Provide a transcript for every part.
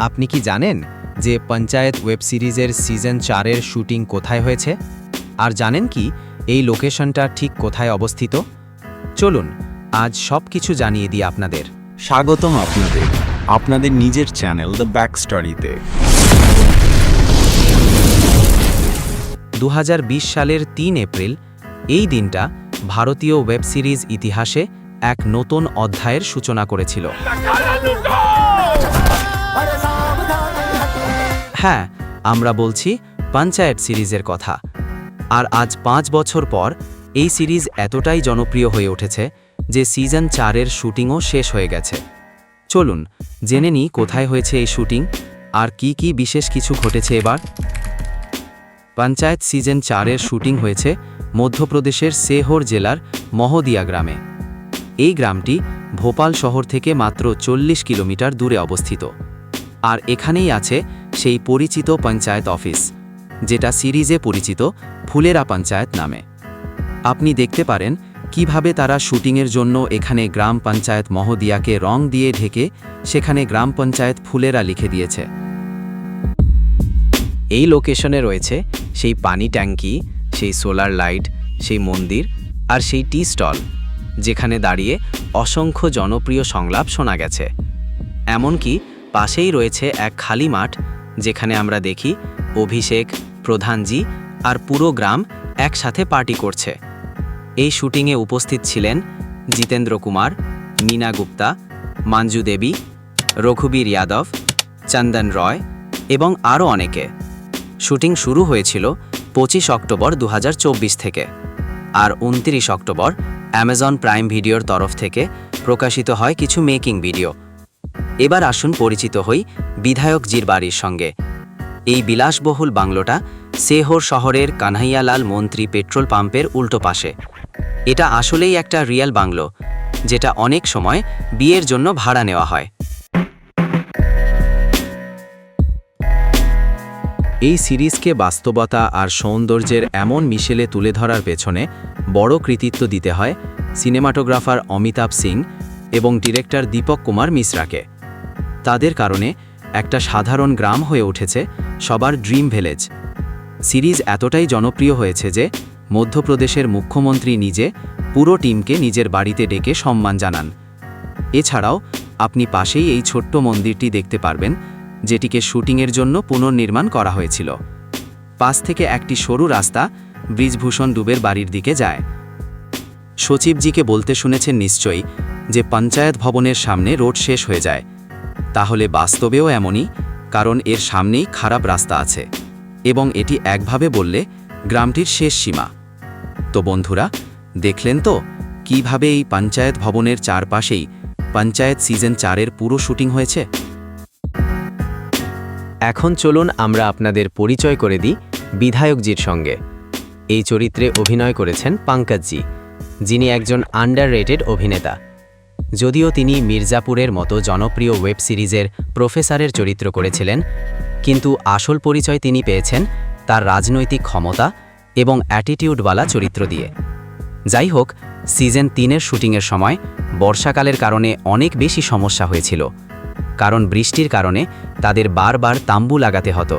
আপনি কি জানেন যে পঞ্চায়েত ওয়েব সিরিজের সিজন 4-এর শুটিং কোথায় হয়েছে? আর জানেন কি এই লোকেশনটা ঠিক কোথায় অবস্থিত? চলুন আজ সব কিছু জানিয়ে দিই আপনাদের। স্বাগতম আপনাদের নিজের চ্যানেল দ্য ব্যাক স্টোরিতে। 2020 সালের 3 এপ্রিল এই দিনটা ভারতীয় ওয়েব সিরিজ ইতিহাসে এক নতুন অধ্যায়ের সূচনা করেছিল। হ্যাঁ, আমরা বলছি পঞ্চায়েত সিরিজের কথা। আর আজ 5 বছর পর এই সিরিজ এতটাই জনপ্রিয় হয়ে উঠেছে যে সিজন 4-এর শুটিংও শেষ হয়ে গেছে। চলুন জেনে নিই কোথায় হয়েছে এই শুটিং আর কি বিশেষ কিছু ঘটেছে এবার। পঞ্চায়েত সিজন 4-এর শুটিং হয়েছে মধ্যপ্রদেশের সেহর জেলার মহদিয়া গ্রামে। এই গ্রামটি ভোপাল শহর থেকে মাত্র 40 কিলোমিটার দূরে অবস্থিত। আর এখানেই আছে সেই পরিচিত পঞ্চায়েত অফিস, যেটা সিরিজে পরিচিত ফুলেরা পঞ্চায়েত নামে। আপনি দেখতে পারেন কিভাবে তারা শুটিংয়ের জন্য এখানে গ্রাম পঞ্চায়েত মহদিয়াকে রং দিয়ে ঢেকে সেখানে গ্রাম পঞ্চায়েত ফুলেরা লিখে দিয়েছে। এই লোকেশনে রয়েছে সেই পানি ট্যাঙ্কি, সেই সোলার লাইট, সেই মন্দির আর সেই টি স্টল, যেখানে দাঁড়িয়ে অসংখ্য জনপ্রিয় সংলাপ শোনা গেছে। এমনকি পাশেই রয়েছে এক খালি মাঠ, যেখানে আমরা দেখি অভিষেক, প্রধানজি আর পুরো গ্রাম একসাথে পার্টি করছে। এই শুটিংয়ে উপস্থিত ছিলেন জিতেন্দ্র কুমার, মীনা গুপ্তা, মঞ্জু দেবী, রঘুবীর যাদব, চন্দন রয় এবং আরও অনেকে। শুটিং শুরু হয়েছিল 25 অক্টোবর 2024 থেকে, আর 29 অক্টোবর অ্যামাজন প্রাইম ভিডিওর তরফ থেকে প্রকাশিত হয় কিছু মেকিং ভিডিও। এবার আসুন পরিচিত হই বিধায়কজির বাড়ির সঙ্গে। এই বিলাসবহুল বাংলোটা সেহর শহরের কানহাইয়ালাল মন্ত্রী পেট্রোল পাম্পের উল্টো পাশে। এটা আসলেই একটা রিয়েল বাংলো, যেটা অনেক সময় বিয়ের জন্য ভাড়া নেওয়া হয়। এই সিরিজকে বাস্তবতা আর সৌন্দর্যের এমন মিশেলে তুলে ধরার পেছনে বড় কৃতিত্ব দিতে হয় সিনেমাটোগ্রাফার অমিতাভ সিং এবং ডিরেক্টর দীপক কুমার মিশ্রাকে। তাদের কারণে একটা সাধারণ গ্রাম হয়ে উঠেছে সবার ড্রিম ভিলেজ। সিরিজ এতটাই জনপ্রিয় হয়েছে যে মধ্যপ্রদেশের মুখ্যমন্ত্রী নিজে পুরো টিমকে নিজের বাড়িতে ডেকে সম্মান জানান। এছাড়াও আপনি পাশেই এই ছোট্ট মন্দিরটি দেখতে পারবেন, যেটিকে শুটিংয়ের জন্য পুনর্নির্মাণ করা হয়েছিল। পাশ থেকে একটি সরু রাস্তা ব্রিজভূষণ দুবের বাড়ির দিকে যায়। সচিবজিকে বলতে শুনেছেন নিশ্চয়ই যে পঞ্চায়েত ভবনের সামনে রোড শেষ হয়ে যায়। তাহলে বাস্তবেও এমনই, কারণ এর সামনেই খারাপ রাস্তা আছে এবং এটি একভাবে বললে গ্রামটির শেষ সীমা। তো বন্ধুরা, দেখলেন তো কিভাবে এই পঞ্চায়েত ভবনের চারপাশেই পঞ্চায়েত সিজন 4-এর পুরো শুটিং হয়েছে। এখন চলুন আমরা আপনাদের পরিচয় করে দিই বিধায়কজির সঙ্গে। এই চরিত্রে অভিনয় করেছেন পঙ্কজজি, যিনি একজন আন্ডাররেটেড অভিনেতা। যদিও তিনি মির্জাপুরের মতো জনপ্রিয় ওয়েব সিরিজের প্রফেসরের চরিত্র করেছিলেন, কিন্তু আসল পরিচয় তিনি পেয়েছেন তার রাজনৈতিক ক্ষমতা এবং অ্যাটিটিউডওয়ালা চরিত্র দিয়ে। যাই হোক, সিজন 3-এর শুটিংয়ের সময় বর্ষাকালের কারণে অনেক বেশি সমস্যা হয়েছিল, কারণ বৃষ্টির কারণে তাদের বারবার তাম্বু লাগাতে হতো,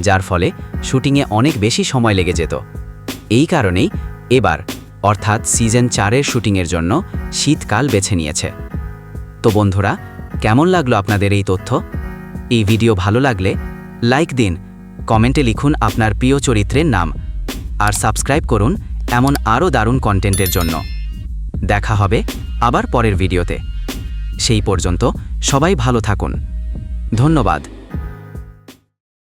যার ফলে শুটিংয়ে অনেক বেশি সময় লেগে যেত। এই কারণেই এবার অর্থাৎ সিজন 4-এর শুটিংয়ের জন্য শীতকাল বেছে নিয়েছে। তো বন্ধুরা, কেমন লাগলো আপনাদের এই তথ্য? এই ভিডিও ভালো লাগলে লাইক দিন, কমেন্টে লিখুন আপনার প্রিয় চরিত্রের নাম, আর সাবস্ক্রাইব করুন এমন আরও দারুণ কন্টেন্টের জন্য। দেখা হবে আবার পরের ভিডিওতে। সেই পর্যন্ত সবাই ভালো থাকুন। ধন্যবাদ।